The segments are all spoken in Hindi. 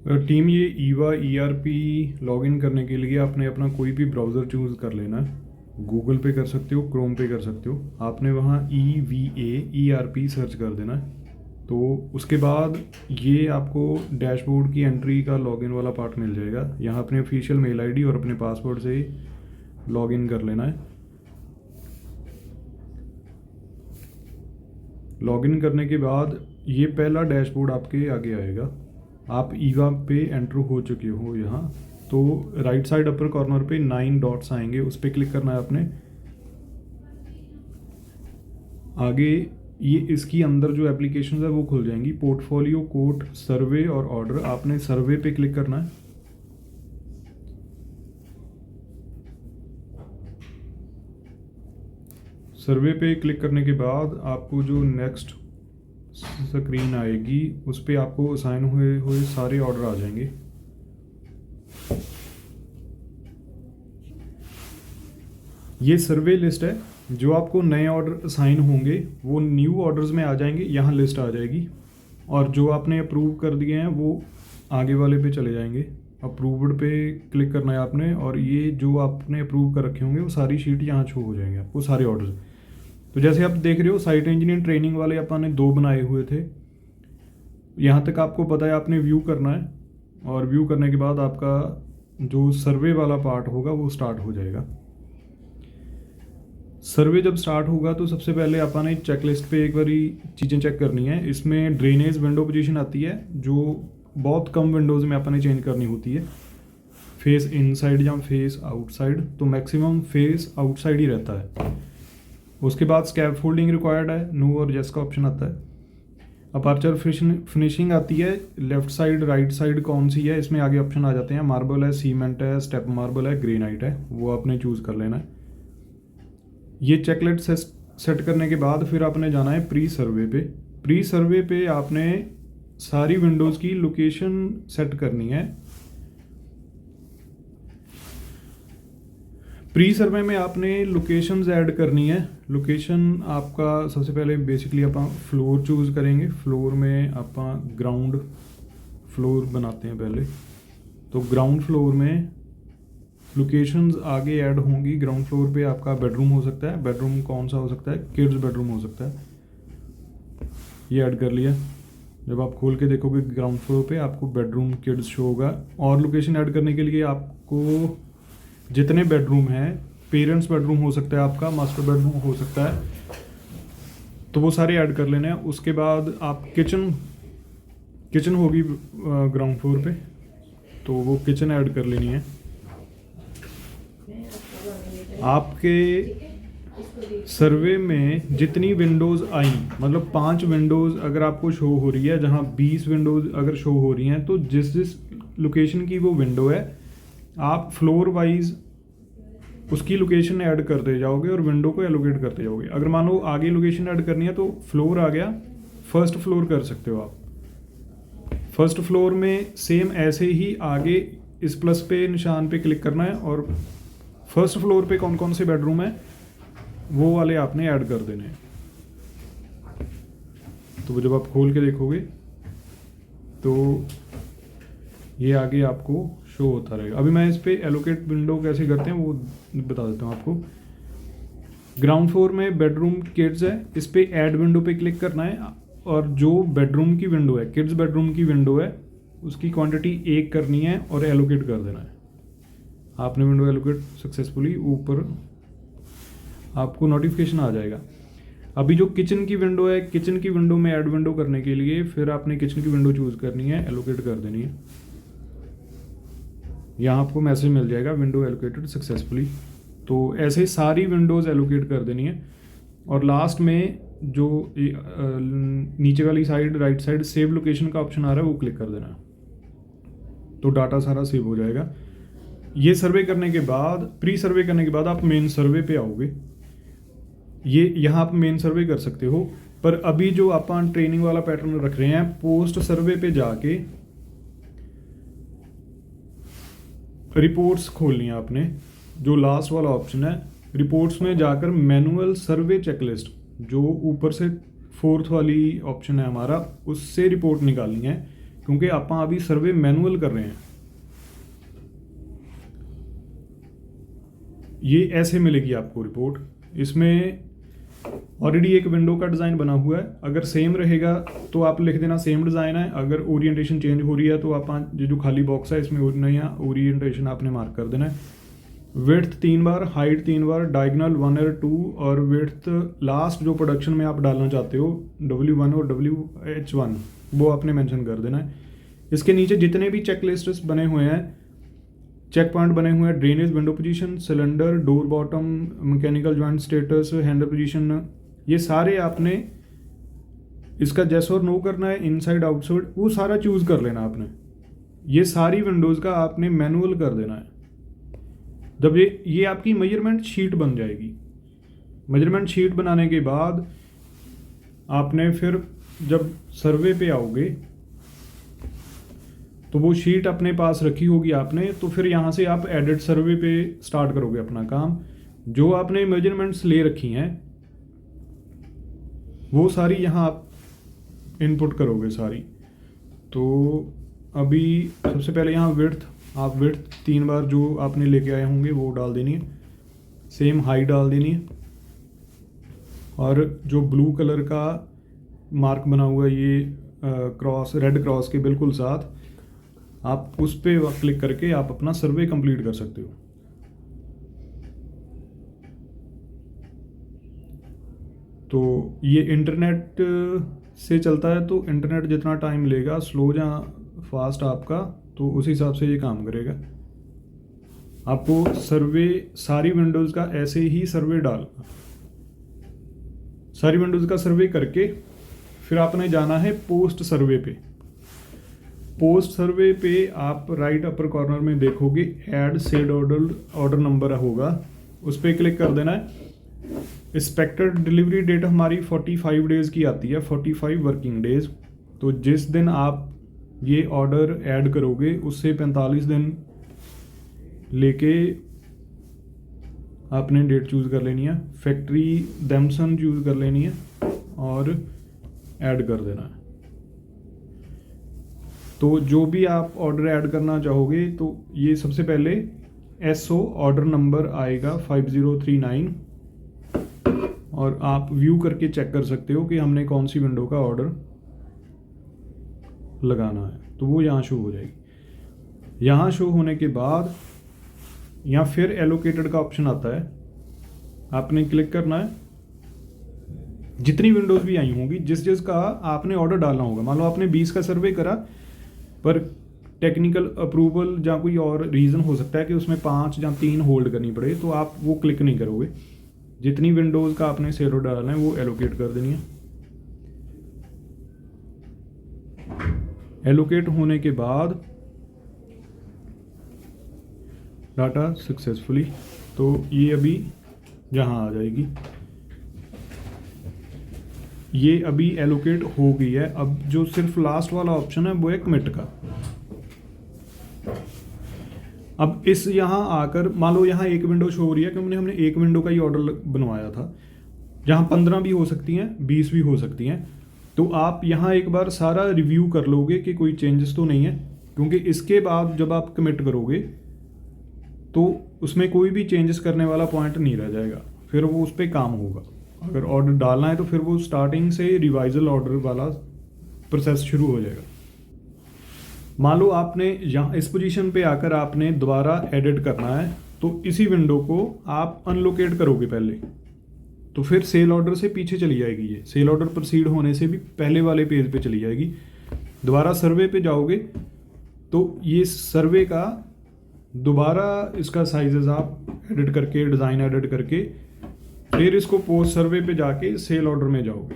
टीम ये ईवा ERP लॉगिन करने के लिए आपने अपना कोई भी ब्राउज़र चूज़ कर लेना है। गूगल पे कर सकते हो, क्रोम पे कर सकते हो। आपने वहाँ EVA ERP सर्च कर देना है। तो उसके बाद ये आपको डैशबोर्ड की एंट्री का लॉगिन वाला पार्ट मिल जाएगा। यहाँ अपने ऑफिशियल मेल आईडी और अपने पासवर्ड से लॉगिन कर लेना है। लॉगिन करने के बाद ये पहला डैशबोर्ड आपके आगे आएगा। आप ईवा पे एंटर हो चुके हो यहाँ, तो राइट साइड अपर कॉर्नर पे 9 डॉट्स आएंगे, उस पर क्लिक करना है आपने। आगे ये इसकी अंदर जो एप्लीकेशन है वो खुल जाएंगी, पोर्टफोलियो, कोट, सर्वे और ऑर्डर। आपने सर्वे पे क्लिक करना है। सर्वे पे क्लिक करने के बाद आपको जो नेक्स्ट स्क्रीन आएगी उस पर आपको असाइन हुए हुए सारे ऑर्डर आ जाएंगे। ये सर्वे लिस्ट है। जो आपको नए ऑर्डर असाइन होंगे वो न्यू ऑर्डर्स में आ जाएंगे, यहाँ लिस्ट आ जाएगी। और जो आपने अप्रूव कर दिए हैं वो आगे वाले पे चले जाएंगे। अप्रूव्ड पे क्लिक करना है आपने, और ये जो आपने अप्रूव कर रखे होंगे वो सारी शीट यहाँ शो हो जाएंगे आपको, सारे ऑर्डर्स। तो जैसे आप देख रहे हो, साइट इंजीनियर ट्रेनिंग वाले अपन ने 2 बनाए हुए थे। यहाँ तक आपको पता है आपने व्यू करना है, और व्यू करने के बाद आपका जो सर्वे वाला पार्ट होगा वो स्टार्ट हो जाएगा। सर्वे जब स्टार्ट होगा तो सबसे पहले अपन ने चेकलिस्ट पे एक बारी चीज़ें चेक करनी है। इसमें ड्रेनेज विंडो पोजीशन आती है, जो बहुत कम विंडोज़ में अपन ने चेंज करनी होती है, फेस इनसाइड या फेस आउटसाइड। तो मैक्सिमम फेस आउटसाइड ही रहता है। उसके बाद स्कैप फोल्डिंग रिक्वायर्ड है, नो और येस का ऑप्शन आता है। अपर्चर फिनिशिंग आती है, लेफ्ट साइड राइट साइड कौन सी है, इसमें आगे ऑप्शन आ जाते हैं। मार्बल है, सीमेंट है, स्टेप मार्बल है, ग्रेनाइट है, वो आपने चूज़ कर लेना है। ये चेकलिस्ट सेट करने के बाद फिर आपने जाना है प्री सर्वे पे। प्री सर्वे पे आपने सारी विंडोज़ की लोकेशन सेट करनी है। प्री सर्वे में आपने लोकेशंस ऐड करनी है। लोकेशन आपका सबसे पहले बेसिकली आप फ्लोर चूज़ करेंगे। फ्लोर में आप ग्राउंड फ्लोर बनाते हैं पहले, तो ग्राउंड फ्लोर में लोकेशंस आगे ऐड होंगी। ग्राउंड फ्लोर पे आपका बेडरूम हो सकता है। बेडरूम कौन सा हो सकता है? किड्स बेडरूम हो सकता है। ये ऐड कर लिया। जब आप खोल के देखोगे ग्राउंड फ्लोर पे आपको बेडरूम किड्स शो होगा। और लोकेशन ऐड करने के लिए आपको जितने बेडरूम हैं, पेरेंट्स बेडरूम हो सकता है आपका, मास्टर बेडरूम हो सकता है, तो वो सारे ऐड कर लेने हैं। उसके बाद आप किचन होगी ग्राउंड फ्लोर पे, तो वो किचन ऐड कर लेनी है। आपके सर्वे में जितनी विंडोज़ आई, मतलब 5 विंडोज़ अगर आपको शो हो रही है, जहाँ 20 विंडोज़ अगर शो हो रही हैं, तो जिस जिस लोकेशन की वो विंडो है आप फ्लोर वाइज उसकी लोकेशन ऐड करते जाओगे और विंडो को एलोकेट करते जाओगे। अगर मान लो आगे लोकेशन ऐड करनी है तो फ्लोर आ गया, फर्स्ट फ्लोर कर सकते हो आप। फर्स्ट फ्लोर में सेम ऐसे ही आगे इस प्लस पे निशान पे क्लिक करना है, और फर्स्ट फ्लोर पे कौन कौन से बेडरूम है वो वाले आपने ऐड कर देने हैं। तो जब आप खोल के देखोगे तो ये आगे आपको शो होता रहेगा। अभी मैं इस पे एलोकेट विंडो कैसे करते हैं वो बता देता हूँ आपको। ग्राउंड फ्लोर में बेडरूम किड्स है, इस पे ऐड विंडो पे क्लिक करना है, और जो बेडरूम की विंडो है, किड्स बेडरूम की विंडो है, उसकी क्वांटिटी 1 करनी है और एलोकेट कर देना है। आपने विंडो एलोकेट सक्सेसफुली, ऊपर आपको नोटिफिकेशन आ जाएगा। अभी जो किचन की विंडो है, किचन की विंडो में ऐड विंडो करने के लिए फिर आपने किचन की विंडो चूज़ करनी है, एलोकेट कर देनी है। यहाँ आपको मैसेज मिल जाएगा विंडो एलोकेटेड सक्सेसफुली। तो ऐसे सारी विंडोज़ एलोकेट कर देनी है। और लास्ट में जो नीचे वाली side right side save location का ऑप्शन आ रहा है वो क्लिक कर देना है, तो डाटा सारा सेव हो जाएगा। ये सर्वे करने के बाद, प्री सर्वे करने के बाद आप मेन सर्वे पे आओगे। ये यहाँ आप मेन सर्वे कर सकते हो, पर अभी जो आप ट्रेनिंग वाला पैटर्न रख रहे हैं, पोस्ट सर्वे पे जाके रिपोर्ट्स खोलनी है आपने। जो लास्ट वाला ऑप्शन है, रिपोर्ट्स में जाकर मैनुअल सर्वे चेकलिस्ट, जो ऊपर से 4th वाली ऑप्शन है हमारा, उससे रिपोर्ट निकालनी है क्योंकि आप अभी सर्वे मैनुअल कर रहे हैं। ये ऐसे मिलेगी आपको रिपोर्ट। इसमें ऑलरेडी एक विंडो का डिज़ाइन बना हुआ है, अगर सेम रहेगा तो आप लिख देना सेम डिज़ाइन है, अगर ओरिएंटेशन चेंज हो रही है तो आप जो खाली बॉक्स है इसमें नया ओरिएंटेशन आपने मार्क कर देना है। विड्थ 3 बार, हाइट 3 बार, डायगोनल 1 और 2, और विड्थ लास्ट जो प्रोडक्शन में आप डालना चाहते हो W1 और WH1 वो आपने मेंशन कर देना है। इसके नीचे जितने भी चेक लिस्ट्स बने हुए हैं, चेक पॉइंट बने हुए हैं, drainage, window position, cylinder, door bottom, mechanical joint status, handle position, ये सारे आपने इसका येस और नो करना है, इनसाइड आउटसाइड वो सारा चूज़ कर लेना आपने। ये सारी विंडोज़ का आपने मैनुअल कर देना है। जब ये आपकी मेजरमेंट शीट बन जाएगी। मेजरमेंट शीट बनाने के बाद आपने फिर जब सर्वे पे आओगे तो वो शीट अपने पास रखी होगी आपने, तो फिर यहाँ से आप एडिट सर्वे पे स्टार्ट करोगे अपना काम। जो आपने मेजरमेंट्स ले रखी हैं वो सारी यहाँ आप इनपुट करोगे सारी। तो अभी सबसे पहले यहाँ विड्थ, आप विड्थ 3 बार जो आपने लेके आए होंगे वो डाल देनी है, सेम हाइट डाल देनी है, और जो ब्लू कलर का मार्क बना हुआ है ये क्रॉस, रेड क्रॉस के बिल्कुल साथ, आप उस पर क्लिक करके आप अपना सर्वे कंप्लीट कर सकते हो। तो ये इंटरनेट से चलता है, तो इंटरनेट जितना टाइम लेगा, स्लो या फास्ट आपका, तो उस हिसाब से ये काम करेगा। आपको सर्वे सारी विंडोज़ का ऐसे ही सर्वे डालना, सारी विंडोज़ का सर्वे करके फिर आपने जाना है पोस्ट सर्वे पे। पोस्ट सर्वे पे आप राइट अपर कॉर्नर में देखोगे ऐड सेड ऑर्डर नंबर होगा, उस पर क्लिक कर देना है। एक्सपेक्टेड डिलीवरी डेट हमारी 45 डेज़ की आती है, 45 वर्किंग डेज़। तो जिस दिन आप ये ऑर्डर ऐड करोगे उससे 45 दिन लेके आपने डेट चूज़ कर लेनी है, फैक्ट्री दैमसन चूज़ कर लेनी है और ऐड कर देना है। तो जो भी आप ऑर्डर ऐड करना चाहोगे तो ये सबसे पहले SO ऑर्डर नंबर आएगा 5039, और आप व्यू करके चेक कर सकते हो कि हमने कौन सी विंडो का ऑर्डर लगाना है, तो वो यहाँ शो हो जाएगी। यहाँ शो होने के बाद यहाँ फिर एलोकेटेड का ऑप्शन आता है, आपने क्लिक करना है। जितनी विंडोज़ भी आई होंगी, जिस का आपने ऑर्डर डालना होगा, मान लो आपने 20 का सर्वे करा, पर टेक्निकल अप्रूवल या कोई और रीज़न हो सकता है कि उसमें 5 या 3 होल्ड करनी पड़े, तो आप वो क्लिक नहीं करोगे। जितनी विंडोज़ का आपने सेल ऑर्डर डालना है वो एलोकेट कर देनी है। एलोकेट होने के बाद डाटा सक्सेसफुली, तो ये अभी यहाँ आ जाएगी। ये अभी एलोकेट हो गई है। अब जो सिर्फ लास्ट वाला ऑप्शन है वो है कमिट का। अब इस यहाँ आकर मान लो यहाँ एक विंडो शो हो रही है क्योंकि हमने एक विंडो का ही ऑर्डर बनवाया था, जहाँ 15 भी हो सकती हैं, 20 भी हो सकती हैं। तो आप यहाँ एक बार सारा रिव्यू कर लोगे कि कोई चेंजेस तो नहीं है, क्योंकि इसके बाद जब आप कमिट करोगे तो उसमें कोई भी चेंजेस करने वाला पॉइंट नहीं रह जाएगा, फिर वो उस पर काम होगा। अगर ऑर्डर डालना है तो फिर वो स्टार्टिंग से रिवाइजल ऑर्डर वाला प्रोसेस शुरू हो जाएगा। मान लो आपने यहाँ इस पोजीशन पे आकर आपने दोबारा एडिट करना है, तो इसी विंडो को आप अनलोकेट करोगे पहले, तो फिर सेल ऑर्डर से पीछे चली जाएगी। ये सेल ऑर्डर प्रोसीड होने से भी पहले वाले पेज पे चली जाएगी। दोबारा सर्वे पे जाओगे तो ये सर्वे का दोबारा इसका साइजेस आप एडिट करके, डिज़ाइन एडिट करके, फिर इसको पोस्ट सर्वे पे जाके सेल ऑर्डर में जाओगे,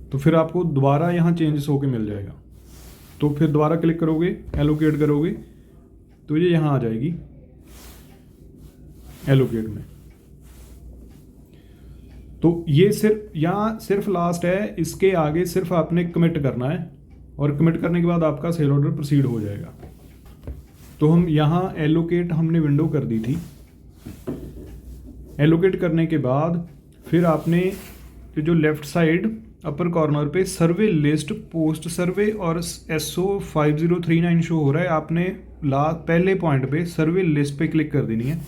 तो फिर आपको दोबारा यहाँ चेंजेस होके मिल जाएगा। तो फिर दोबारा क्लिक करोगे, एलोकेट करोगे, तो ये यहाँ आ जाएगी एलोकेट में। तो ये सिर्फ लास्ट है, इसके आगे सिर्फ आपने कमिट करना है, और कमिट करने के बाद आपका सेल ऑर्डर प्रोसीड हो जाएगा। तो हम यहाँ एलोकेट हमने विंडो कर दी थी। एलोकेट करने के बाद फिर आपने जो लेफ़्ट साइड अपर कॉर्नर पे सर्वे लिस्ट पोस्ट सर्वे और SO 5039 शो हो रहा है। आपने पहले पॉइंट पे सर्वे लिस्ट पे क्लिक कर देनी है।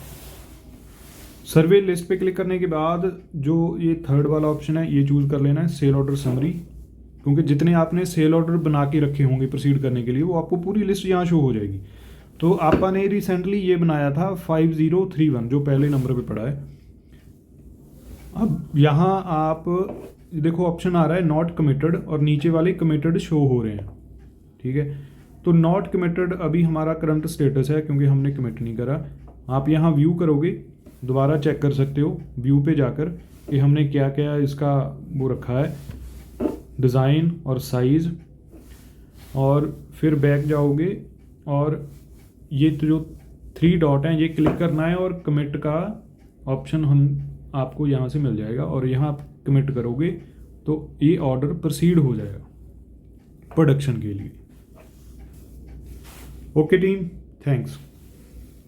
सर्वे लिस्ट पे क्लिक करने के बाद जो ये थर्ड वाला ऑप्शन है ये चूज़ कर लेना है, सेल ऑर्डर समरी, क्योंकि जितने आपने सेल ऑर्डर बना के रखे होंगे प्रोसीड करने के लिए वो आपको पूरी लिस्ट यहाँ शो हो जाएगी। तो आपने रिसेंटली ये बनाया था 5031 जो पहले नंबर पे पड़ा है। अब यहाँ आप देखो ऑप्शन आ रहा है नॉट कमिटेड और नीचे वाले कमिटेड शो हो रहे हैं, ठीक है। तो नॉट कमिटेड अभी हमारा करंट स्टेटस है क्योंकि हमने कमिट नहीं करा। आप यहाँ व्यू करोगे, दोबारा चेक कर सकते हो व्यू पे जाकर कि हमने क्या क्या इसका वो रखा है, डिज़ाइन और साइज़, और फिर बैक जाओगे और ये तो जो 3 डॉट हैं ये क्लिक करना है और कमिट का ऑप्शन हम आपको यहाँ से मिल जाएगा और यहाँ आप कमिट करोगे तो ये ऑर्डर प्रोसीड हो जाएगा प्रोडक्शन के लिए। Okay team, thanks.